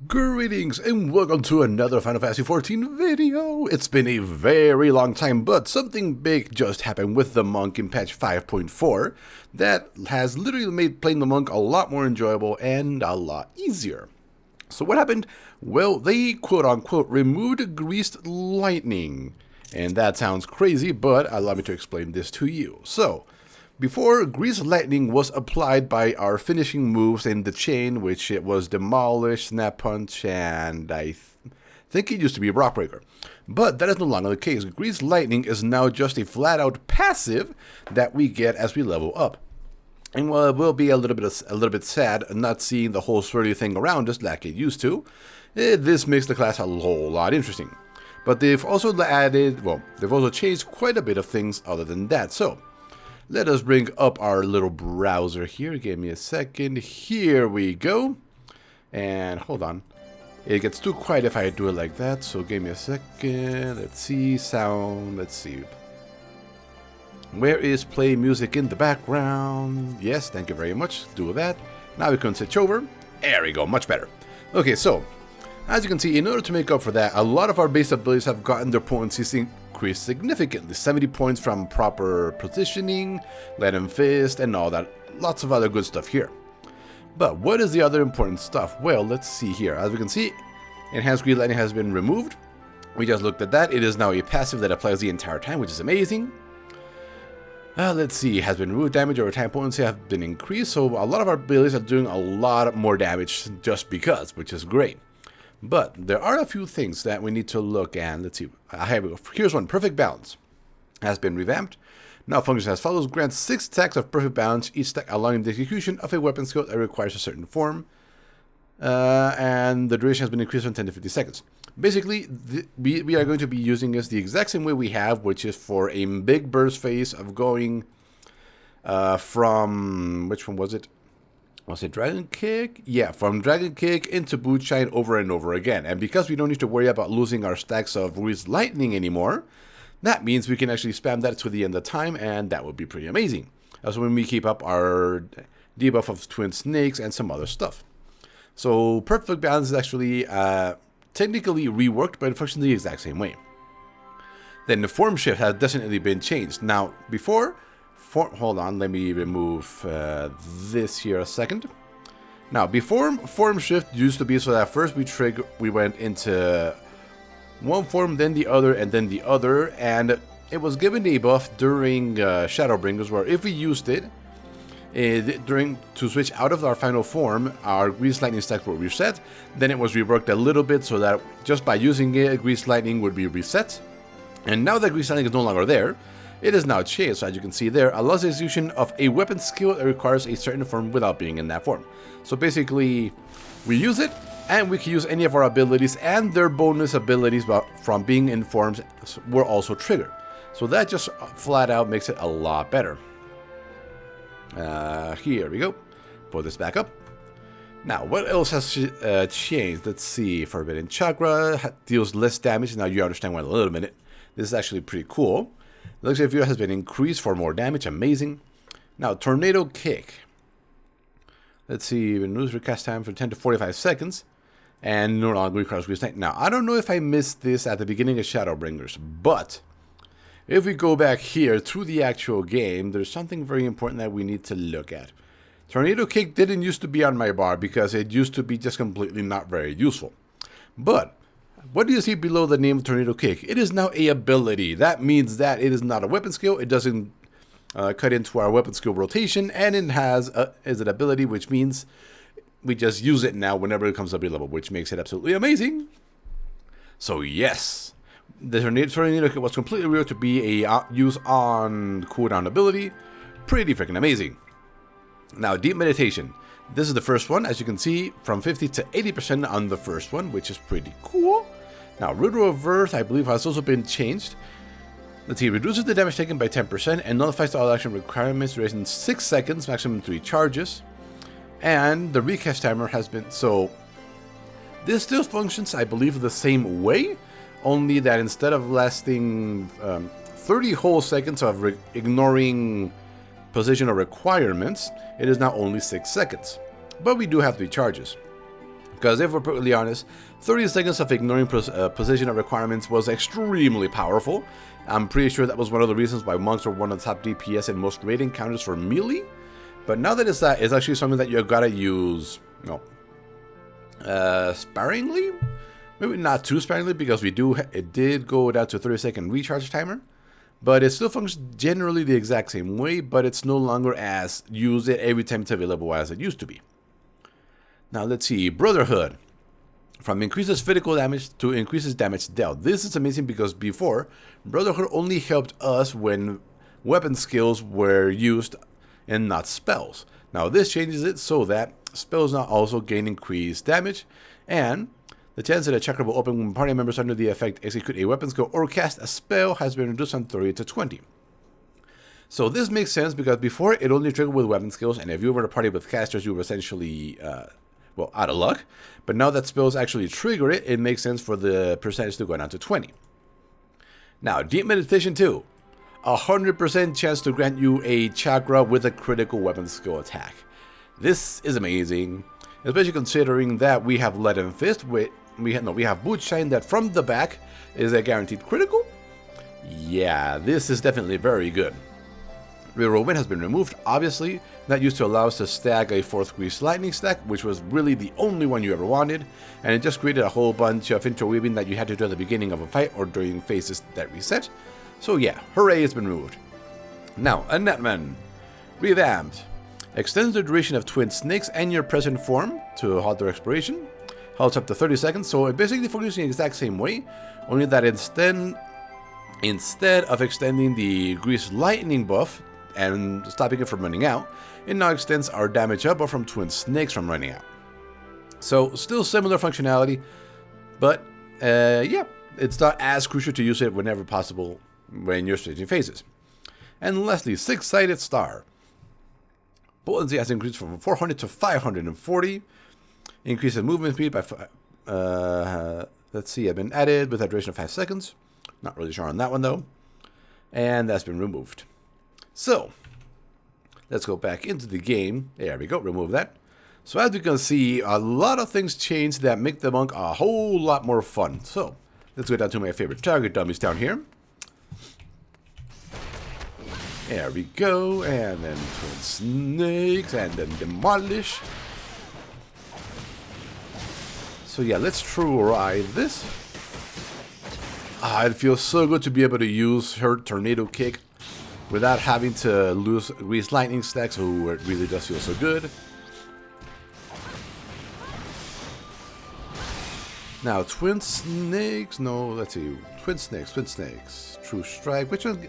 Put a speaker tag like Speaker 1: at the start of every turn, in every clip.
Speaker 1: Greetings and welcome to another Final Fantasy XIV video. It's been a very long time, but something big just happened with the monk in patch 5.4 that has literally made playing the monk a lot more enjoyable and a lot easier. So what happened? Well, they quote-unquote removed greased lightning. And that sounds crazy, but allow me to explain this to you. So, before, greased lightning was applied by our finishing moves in the chain, which it was Demolish, Snap Punch, and I think it used to be Rock Breaker. But that is no longer the case. Greased lightning is now just a flat-out passive that we get as we level up. And while it will be a little bit sad not seeing the whole swirly thing around us like it used to, this makes the class a whole lot interesting. But they've also they've also changed quite a bit of things other than that. So, let us bring up our little browser here. Give me a second. Here we go. And hold on. It gets too quiet if I do it like that. So give me a second. Let's see. Sound. Let's see. Where is play music in the background? Yes, thank you very much. Do that. Now we can switch over. There we go. Much better. Okay, so as you can see, in order to make up for that, a lot of our base abilities have gotten their potency increased significantly. 70 points from proper positioning, Lead and Fist, and all that. Lots of other good stuff here. But what is the other important stuff? Well, let's see here. As we can see, Enhanced Greased Lightning has been removed. We just looked at that. It is now a passive that applies the entire time, which is amazing. Let's see, has been removed. Damage over time potency have been increased, so a lot of our abilities are doing a lot more damage just because, which is great. But there are a few things that we need to look at. Let's see. Here's one. Perfect Balance has been revamped. Now functions as follows. Grants 6 stacks of Perfect Balance, each stack allowing the execution of a weapon skill that requires a certain form. And the duration has been increased from 10 to 50 seconds. Basically, we are going to be using this the exact same way we have, which is for a big burst phase of going from... Which one was it? Was it Dragon Kick? Yeah, from Dragon Kick into Boot Shine over and over again. And because we don't need to worry about losing our stacks of Greased Lightning anymore, that means we can actually spam that to the end of time, and that would be pretty amazing. Also, when we keep up our debuff of Twin Snakes and some other stuff. So, Perfect Balance is actually technically reworked, but it functions the exact same way. Then the Form Shift has definitely been changed. Now, before... hold on, let me remove this here a second. Now, before Form Shift used to be so that first we went into one form, then the other, and then the other, and it was given a buff during Shadowbringers, where if we used it to switch out of our final form, our Greased Lightning stacks were reset. Then it was reworked a little bit so that just by using it, Greased Lightning would be reset. And now that Greased Lightning is no longer there, it is now changed, so as you can see there, allows the execution of a weapon skill that requires a certain form without being in that form. So basically, we use it, and we can use any of our abilities, and their bonus abilities from being in forms were also triggered. So that just flat out makes it a lot better. Here we go. Put this back up. Now, what else has changed? Let's see. Forbidden Chakra deals less damage. Now you understand why in a little minute. This is actually pretty cool. Luxury View has been increased for more damage. Amazing. Now, Tornado Kick. Let's see. Reduce recast time from 10 to 45 seconds. And no longer requires Greased Lightning. Now, I don't know if I missed this at the beginning of Shadowbringers, but if we go back here to the actual game, there's something very important that we need to look at. Tornado Kick didn't used to be on my bar because it used to be just completely not very useful. But what do you see below the name of Tornado Kick? It is now a ability. That means that it is not a weapon skill. It doesn't cut into our weapon skill rotation, and it is an ability, which means we just use it now whenever it comes up available, which makes it absolutely amazing. So yes, the Tornado Kick was completely real to be a use on cooldown ability. Pretty freaking amazing. Now, Deep Meditation. This is the first one, as you can see, from 50 to 80% on the first one, which is pretty cool. Now, Riddle of Earth, I believe, has also been changed. Let's see, reduces the damage taken by 10% and nullifies all action requirements duration 6 seconds, maximum 3 charges. And the recast timer has been... So, this still functions, I believe, the same way, only that instead of lasting 30 whole seconds of ignoring positional requirements, it is now only 6 seconds. But we do have 3 charges. Because if we're perfectly honest, 30 seconds of ignoring positional requirements was extremely powerful. I'm pretty sure that was one of the reasons why monks were one of the top DPS and most rating counters for melee. But now that it's that, it's actually something that you gotta use, sparingly. Maybe not too sparingly, because it did go down to 30-second recharge timer. But it still functions generally the exact same way, but it's no longer as use it every time it's available as it used to be. Now let's see, Brotherhood. From increases physical damage to increases damage dealt. This is amazing because before, Brotherhood only helped us when weapon skills were used and not spells. Now this changes it so that spells now also gain increased damage, and the chance that a chakra will open when party members under the effect execute a weapon skill or cast a spell has been reduced from 30 to 20. So this makes sense because before it only triggered with weapon skills, and if you were to party with casters, you were essentially out of luck. But now that spells actually trigger it, it makes sense for the percentage to go down to 20. Now, Deep Meditation 2. 100% chance to grant you a chakra with a critical weapon skill attack. This is amazing, especially considering that we have Leaden Fist. We have Boot Shine that from the back is a guaranteed critical. Yeah, this is definitely very good. Reroll Wind has been removed, obviously. That used to allow us to stack a 4th Grease Lightning stack, which was really the only one you ever wanted, and it just created a whole bunch of interweaving that you had to do at the beginning of a fight or during phases that reset. So yeah, hooray, it's been removed. Now, Undeadman. Revamped. Extends the duration of Twin Snakes and your present form to halt their expiration. Halts up to 30 seconds, so it basically functions in the exact same way, only that instead of extending the Grease Lightning buff and stopping it from running out, it now extends our damage up from Twin Snakes from running out. So still similar functionality, but yeah, it's not as crucial to use it whenever possible when you're switching phases. And lastly, Six-Sided Star. Potency has increased from 400 to 540. Increases movement speed by let's see, have been added with a duration of 5 seconds. Not really sure on that one though. And that's been removed. So, let's go back into the game. There we go, remove that. So as we can see, a lot of things changed that make the monk a whole lot more fun. So, let's go down to my favorite target dummies down here. There we go, and then Twin Snakes, and then Demolish. So yeah, let's try this. It feels so good to be able to use her Tornado Kick without having to lose Grease Lightning stacks. Oh, it really does feel so good. Now, Twin Snakes. No, let's see. Twin Snakes. True Strike. Which one?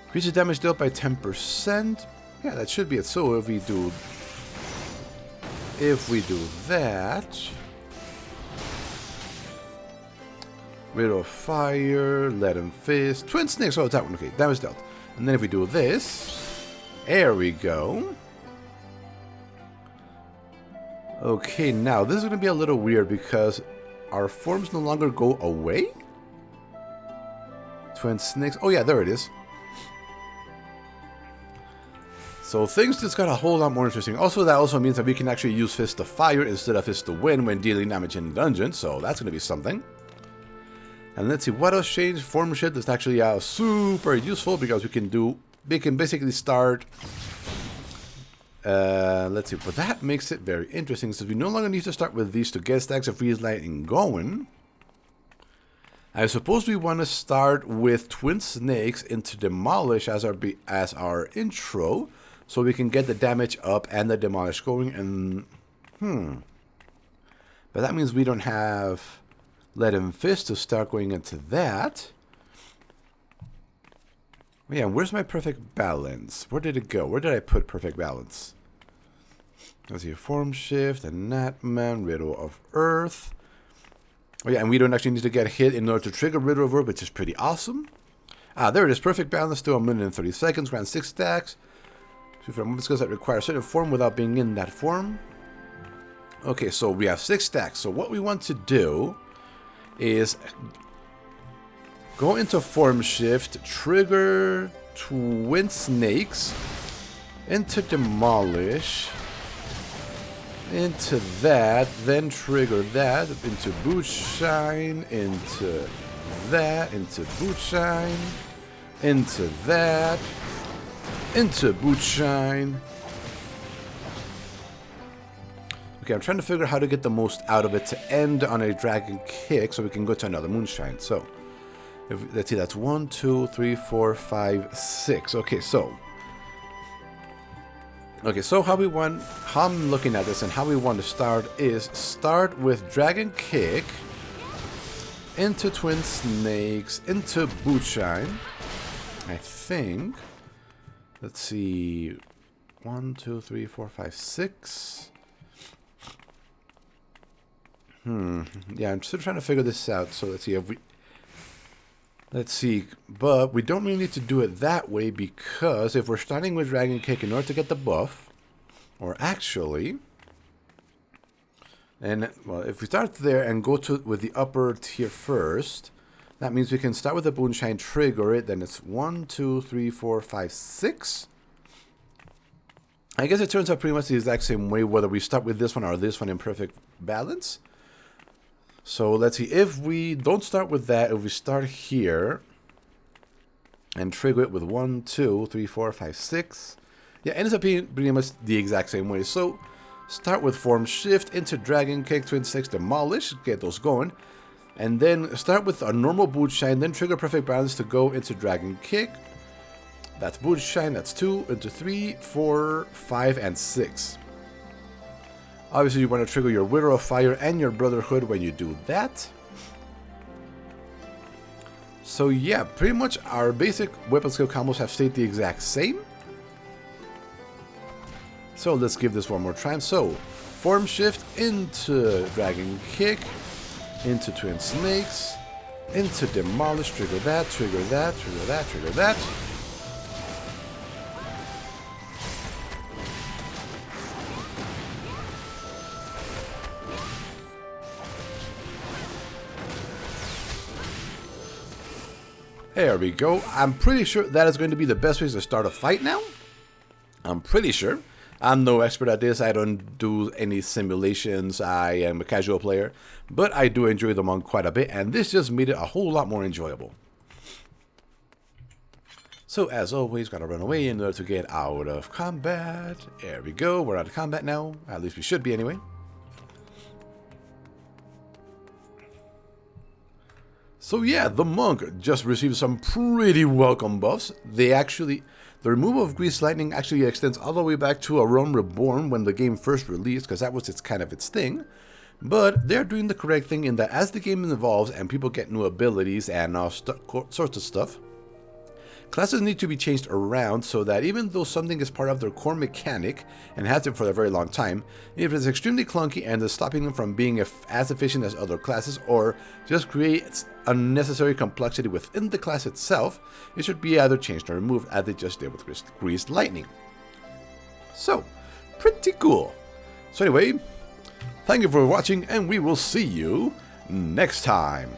Speaker 1: Increases damage dealt by 10%. Yeah, that should be it. So if we do that, Rid of Fire, Leaden Fist, Twin Snakes. Oh, that one. Okay, damage dealt. And then if we do this, there we go. Okay, now this is going to be a little weird because our forms no longer go away. Twin Snakes. Oh yeah, there it is. So things just got a whole lot more interesting. Also, that also means that we can actually use Fist of Fire instead of Fist of Wind when dealing damage in the dungeon. So that's going to be something. And let's see, what else changed? Form Shift is actually super useful because we can basically start. Let's see, but that makes it very interesting since we no longer need to start with these to get stacks of Freeze Lightning going. I suppose we want to start with Twin Snakes into Demolish as our intro, so we can get the damage up and the Demolish going. And but that means we don't have Leaden Fist to start going into that. Oh yeah, where's my Perfect Balance? Where did it go? Where did I put Perfect Balance? Let's see, Form Shift, and Natman, Riddle of Earth. Oh yeah, and we don't actually need to get hit in order to trigger Riddle of Earth, which is pretty awesome. There it is, Perfect Balance, still 1 minute and 30 seconds, grant 6 stacks. So for movement skills that require a certain form without being in that form. Okay, so we have 6 stacks. So what we want to do is go into Form Shift, trigger Twin Snakes, into Demolish, into that, then trigger that, into boot shine, into that, into boot shine, into that, into boot shine. Okay, I'm trying to figure out how to get the most out of it to end on a dragon kick so we can go to another moonshine. So, let's see, that's 1, 2, 3, 4, 5, 6. Okay, so how I'm looking at this and how we want to start is start with dragon kick, into twin snakes, into boot shine. I think. Let's see. 1, 2, 3, 4, 5, 6. Yeah, I'm still trying to figure this out. So let's see if we. Let's see, but we don't really need to do it that way because if we're starting with Dragon Kick in order to get the buff, or actually, and well, if we start there and go to with the upper tier first, that means we can start with the Moonshine, trigger it, then it's 1, 2, 3, 4, 5, 6. I guess it turns out pretty much the exact same way whether we start with this one or this one in perfect balance. So let's see, if we don't start with that, if we start here and trigger it with 1, 2, 3, 4, 5, 6, yeah, it ends up being pretty much the exact same way. So start with form shift into dragon kick, twin six, demolish, get those going, and then start with a normal boot shine, then trigger perfect balance to go into dragon kick. That's boot shine, that's 2, into 3, 4, 5, and 6. Obviously, you want to trigger your Wither of Fire and your Brotherhood when you do that. So yeah, pretty much our basic weapon skill combos have stayed the exact same. So let's give this one more try. So, form shift into Dragon Kick, into Twin Snakes, into Demolish, trigger that, trigger that, trigger that, trigger that. There we go. I'm pretty sure that is going to be the best way to start a fight now. I'm pretty sure. I'm no expert at this. I don't do any simulations. I am a casual player. But I do enjoy them on quite a bit. And this just made it a whole lot more enjoyable. So as always, gotta run away in order to get out of combat. There we go. We're out of combat now. At least we should be anyway. So yeah, the monk just received some pretty welcome buffs. The removal of Greased Lightning actually extends all the way back to A Realm Reborn when the game first released, because that was kind of its thing. But they're doing the correct thing in that as the game evolves and people get new abilities and sorts of stuff, classes need to be changed around so that even though something is part of their core mechanic and has been for a very long time, if it's extremely clunky and is stopping them from being as efficient as other classes or just creates unnecessary complexity within the class itself, it should be either changed or removed as they just did with Greased Lightning. So, pretty cool. So anyway, thank you for watching and we will see you next time.